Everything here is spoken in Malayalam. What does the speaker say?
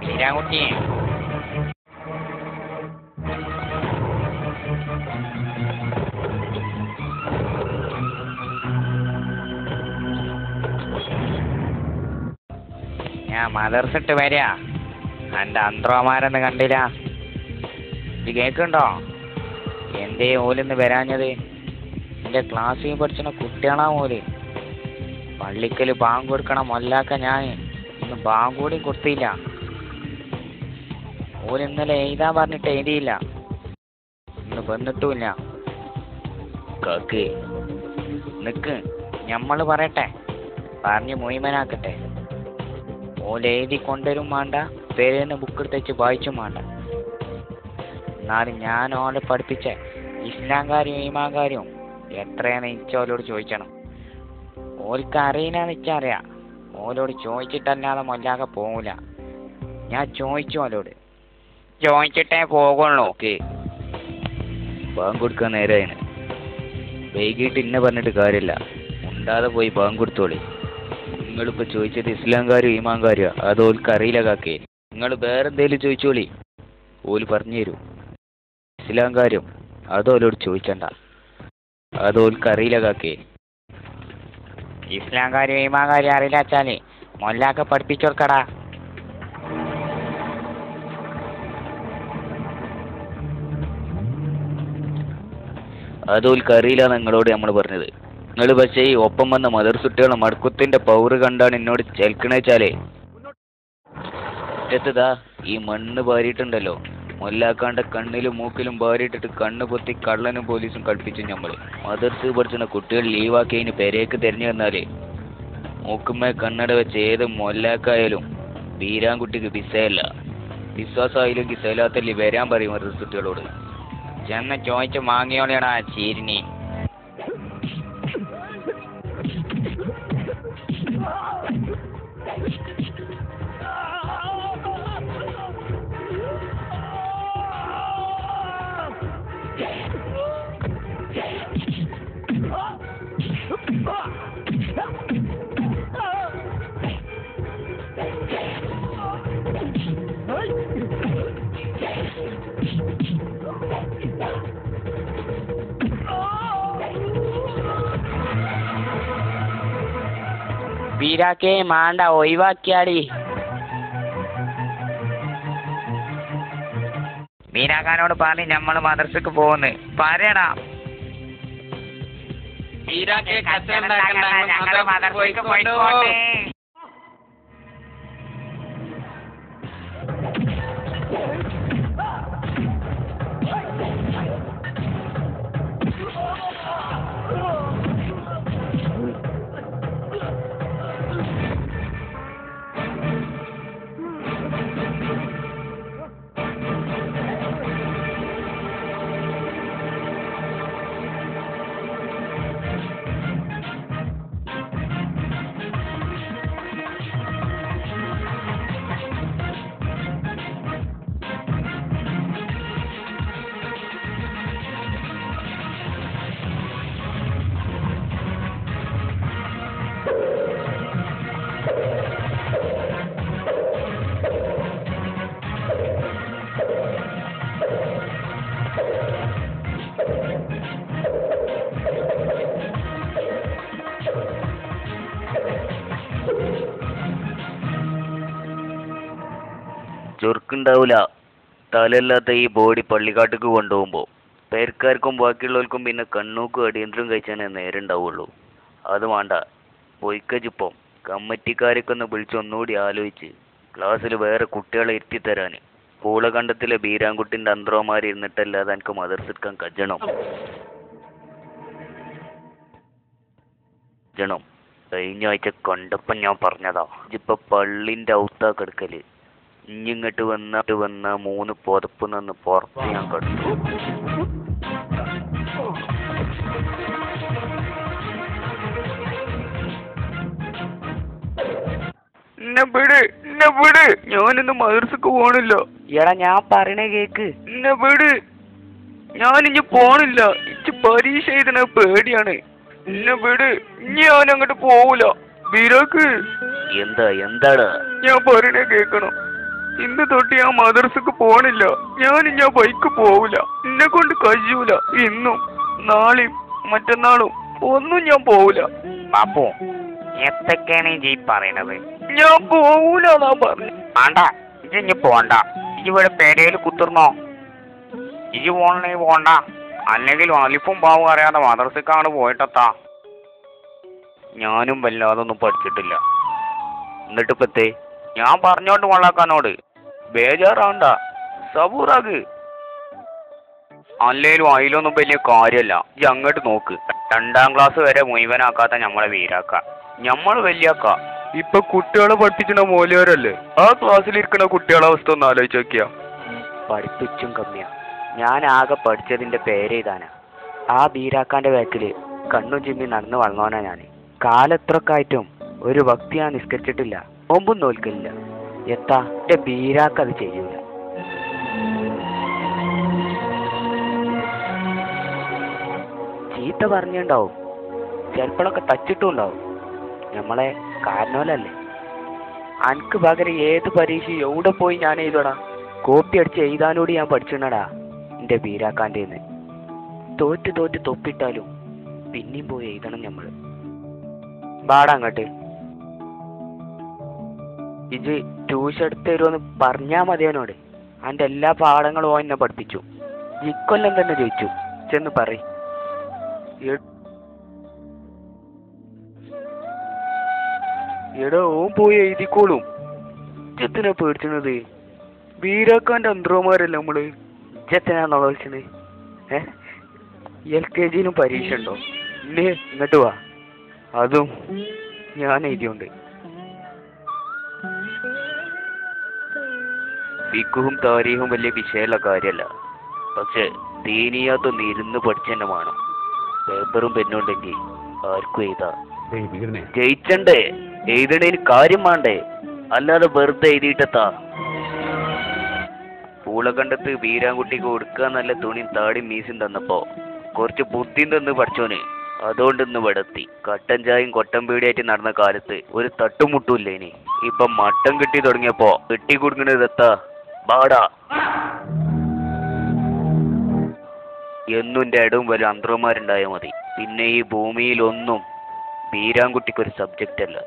ബീരാൻകുട്ടി ഞാൻ മദർസിട്ട് വരിക. എൻ്റെ അന്ത്രോമാരെന്ന് കണ്ടില്ല. ഇത് കേൾക്കുന്നുണ്ടോ? എന്തേ ഓലിന്ന് വരാഞ്ഞത്? എൻ്റെ ക്ലാസ്സിൽ പഠിച്ചിന കുട്ടികളാ ഓല്. പള്ളിക്കൽ ബാങ്ക് കൊടുക്കണം മൊല്ലാക്ക. ഞാൻ ഇന്ന് ബാങ്ക് കൂടി കൊടുത്തില്ല. ഓല് ഇന്നലെ എഴുതാൻ പറഞ്ഞിട്ട് എഴുതിയില്ല. ഇന്ന് വന്നിട്ടുമില്ല. കേക്ക് നിക്ക്, ഞമ്മള് പറയട്ടെ, പറഞ്ഞ് മുഴുവനാക്കട്ടെ. ഓല് എഴുതി കൊണ്ടുവരും വേണ്ട, പേരേന്ന് ബുക്ക് എടുത്ത് വെച്ച് വായിച്ചും വേണ്ട. എന്നാലും ഞാൻ ഓലെ പഠിപ്പിച്ച ഇസ്ലാം കാര്യം ഈമാൻ കാര്യം എത്രയാണെന്ന് ഇച്ചോലോട് ചോദിക്കണം. ഓൽക്ക് അറിയില്ലാന്ന് വെച്ചറിയാം. ഓലോട് ചോദിച്ചിട്ടല്ലാതെ മൊല്ലാതെ പോകൂല. ഞാൻ ചോദിച്ചു ഓലോട്, ചോദിച്ചിട്ടേ പോകുള്ളൂ. ഓക്കെ, ബാങ്ക് കൊടുക്കാൻ നേരാണ്. വൈകിട്ട് ഇന്ന പറഞ്ഞിട്ട് കാര്യമില്ല. ഉണ്ടാതെ പോയി ബാങ്ക് കൊടുത്തോളി. നിങ്ങളിപ്പോൾ ചോദിച്ചത് ഇസ്ലാം കാര്യം ഈമാൻ കാര്യമോ? അത് ഓൽക്ക് അറിയില്ല കാക്കേ. നിങ്ങൾ വേറെ എന്തേലും ചോദിച്ചോളി, ഓല് പറഞ്ഞു തരൂ. ഇസ്ലാം കാര്യം അത് ഓലോട് ചോദിച്ചണ്ട, അത് ഓൽക്ക് അറിയില്ല കാക്കേ. ഇസ്ലാം കാര്യം ഈമാൻ കാര്യം അറിയില്ല വെച്ചാല് മൊല്ലാക്ക പഠിപ്പിച്ചു കൊടുക്കടാ. അത് ഓൽക്ക് അറിയില്ല നിങ്ങളോട് നമ്മൾ പറഞ്ഞത്. നിങ്ങൾ പക്ഷേ ഈ ഒപ്പം വന്ന മദർസുട്ടികളെ മടക്കത്തിന്റെ പവറ് കണ്ടാണ് എന്നോട് ചെൽക്കണേച്ചാലേ. ഒറ്റത്തതാ ഈ മണ്ണ് പാരിയിട്ടുണ്ടല്ലോ, മൊല്ലാക്കാണ്ട കണ്ണിലും മൂക്കിലും പാരിയിട്ടിട്ട് കണ്ണ് പൊത്തി കള്ളനും പോലീസും കളിപ്പിച്ചു. നമ്മള് മദർസ് പഠിച്ചുന്ന കുട്ടികൾ ലീവാക്കി അതിന് പെരേക്ക് തിരഞ്ഞു വന്നാലേ മൂക്കുമ്മേ കണ്ണട വെച്ച് ഏത് മൊല്ലാക്കായാലും ബീരാൻകുട്ടിക്ക് വിസയല്ല. വിശ്വാസമായില്ലെങ്കിൽ സലാത്തല്ലി വരാൻ പറയും മദർസ് കുട്ടികളോട്. ചെന്ന് ചോദിച്ച് വാങ്ങിയോളാ ചീരിനി. ബീരാക്കെ മാണ്ട ഒഴിവാക്കിയാടി. ബീരാക്കാനോട് പറഞ്ഞ് ഞമ്മള് മദ്രസക്ക് പോകുന്നു പറയടാ. ഞങ്ങള് മദ്രസക്ക് പോയിക്കോട്ടെ. ചൊറുക്കുണ്ടാവില്ല. തലയില്ലാത്ത ഈ ബോഡി പള്ളിക്കാട്ടിക്ക് കൊണ്ടുപോകുമ്പോൾ പേർക്കാർക്കും ബാക്കിയുള്ളവർക്കും പിന്നെ കണ്ണൂക്കും അടിയന്തരം കഴിച്ചാനേ നേരം ഉണ്ടാവുള്ളൂ. അത് വേണ്ട, പൊയ്ക്കജിപ്പം കമ്മിറ്റിക്കാരൊക്കെ ഒന്ന് വിളിച്ച് ഒന്നുകൂടി ആലോചിച്ച് ക്ലാസ്സിൽ വേറെ കുട്ടികളെ ഇരുത്തിത്തരാൻ. പൂളകണ്ടത്തിലെ ബീരാൻകുട്ടിൻ്റെ അന്ത്രോമാർ ഇരുന്നിട്ടല്ലാതെ എനിക്ക് മദർസെടുക്കാൻ കജ്ജണം. കഴിഞ്ഞ ആഴ്ച കണ്ടപ്പം ഞാൻ പറഞ്ഞതാ, ഇപ്പൊ പള്ളിൻ്റെ ഔത്താ കിടക്കല്. ഇഞ്ഞിങ്ങോട്ട് വന്ന 3 പുതപ്പ് നിന്ന് പുറത്ത് ഞാൻ കണ്ടു. ഞാനിന്ന് മദർസക്ക് പോണില്ല. എടാ ഞാൻ പറയണേ കേക്ക്. എന്നെ വിട്, ഞാനിഞ്ഞ് പോണില്ല. ഇച്ച് പരീക്ഷ എഴുതണ പേടിയാണ്. എന്നെ വിട്, ഇനി ഞാൻ അങ്ങോട്ട് പോവൂല. ബീരാക്ക് എന്താണ് ഞാൻ പറയണേ കേക്കണം. ഇന്ന് തൊട്ട് ഞാൻ മദ്രസക്ക് പോണില്ല. ഞാൻ ബൈക്ക് പോവില്ല. എന്നെ കൊണ്ട് കഴിയൂല. ഇന്നും നാളെയും മറ്റന്നാളും ഒന്നും ഞാൻ പോവില്ല. ബാപ്പു എന്തൊക്കെയാണ് ഈ പറയണത്? ഞാൻ പോവൂല എന്നാ പറഞ്ഞു. വേണ്ട ഇജ്ജ് പോണ്ട. ഇവിടെ പെരയിൽ കുത്തിർന്നോ? ഇജ്ജ് പോണേ പോണ്ട. അല്ലെങ്കിൽ അലിഫും പാവും അറിയാതെ മദ്രസക്കാണ് പോയിട്ടെത്താ. ഞാനും വല്ലാതൊന്നും പഠിച്ചിട്ടില്ല. എന്നിട്ടിപ്പത്തേ ഞാൻ പറഞ്ഞോണ്ട് കൊള്ളാക്കാനോട് ബേജാറാണ്ട. സബൂറാക്ക്. അല്ലേലും അതിലൊന്നും വലിയ കാര്യമല്ല. ഇജ്ജ് അങ്ങോട്ട് നോക്ക്. 2ാം ക്ലാസ് വരെ മുഴുവനാക്കാത്ത നമ്മളെ വീരാക്ക, നമ്മൾ വലിയാക്ക. ഇപ്പൊ കുട്ടികളെ പഠിപ്പിക്കുന്ന മൂല്യവരല്ലേ? ആ ക്ലാസ്സിലിരിക്കുന്ന കുട്ടികളെ അവസ്ഥ ഒന്ന് ആലോചിച്ച് നോക്കിയാ. പഠിപ്പിച്ചും കമ്മിയാ. ഞാൻ ആകെ പഠിച്ചതിന്റെ പേരെഴുതാനാ. ആ ബീരാക്കാന്റെ ബാക്കില് കണ്ണും ചിമ്മി നടന്നു വളർന്നോനാ ഞാൻ. കാലെത്രൊക്കെ ആയിട്ടും ഒരു ഭക്തി ഞാൻ നിസ്കരിച്ചിട്ടില്ല. ഒമ്പും നോൽക്കില്ല. എത്താ എന്റെ ബീരാക്ക് അത് ചെയ്യൂല. ചീത്ത പറഞ്ഞുണ്ടാവും, ചിലപ്പോഴൊക്കെ തച്ചിട്ടും ഉണ്ടാവും. നമ്മളെ കാരണവലല്ലേ. അനക്ക് പകരം ഏത് പരീക്ഷ എവിടെ പോയി ഞാൻ എഴുതടാ? കോപ്പി അടിച്ച് എഴുതാനോട് ഞാൻ പഠിച്ചിടടാ എന്റെ ബീരാക്കാൻ്റെ. തോറ്റ് തൊപ്പിട്ടാലും പിന്നെയും പോയി എഴുതണം നമ്മള്. ബാടാ അങ്ങോട്ട്. ഇജ് ട്യൂഷൻ എടുത്ത് തരുമെന്ന് പറഞ്ഞാ മതിയവനോട്. അന്റെ എല്ലാ പാഠങ്ങളും ഓൻ എന്നെ പഠിപ്പിച്ചു. ഇക്കൊല്ലം തന്നെ ജയിച്ചു. ചെന്ന് പറ. എടാ ഓൻ പോയി എഴുതിക്കോളും. ഇജ്ജത്തിനാ പേടിച്ചത്? ബീരാക്കാന്റെ അന്ത്രമാരല്ലേ നമ്മള്. ഇജ്ജത്തിനാണോ വിളിച്ചത്? LKG പരീക്ഷ ഉണ്ടോ? ഇല്ലേ, ഇങ്ങോട്ട് വാ. അതും ഞാൻ എഴുതിയോണ്ട്. ഫിഖും താരീഖും വലിയ വിഷയമുള്ള കാര്യമല്ല. പക്ഷെ ദീനിയാത്തൊന്ന് ഇരുന്ന് പഠിച്ചു തന്നെ വേണം. പേപ്പറും പെന്നുണ്ടെങ്കിൽ ആർക്കും എഴുതാ. ജയിച്ചണ്ടേ? എഴുതണേന് കാര്യം വേണ്ടേ? അല്ലാതെ വെറുതെ എഴുതിയിട്ടെത്താ. പൂളകണ്ടത്ത് ബീരാൻകുട്ടിക്ക് കൊടുക്കാൻ നല്ല തുണിയും താടിയും മീസും തന്നപ്പോ കുറച്ച് ബുദ്ധിയും തന്ന് പഠിച്ചോന്. അതുകൊണ്ട് ഇന്ന് വെടത്തി. കട്ടൻ ചായയും കൊട്ടൻ പീടിയായിട്ട് നടന്ന കാലത്ത് ഒരു തട്ടുമുട്ടൂല്ലേ ഇനി. ഇപ്പൊ മട്ടൻ കിട്ടി തുടങ്ങിയപ്പോ കെട്ടി കൊടുക്കുന്നത് എത്താ? ബാടാ. എന്നും എന്റെ ഇടവും വരും അന്ത്രമാരുണ്ടായാൽ മതി. പിന്നെ ഈ ഭൂമിയിൽ ഒന്നും ബീരാൻകുട്ടിക്കൊരു സബ്ജക്റ്റ് അല്ല.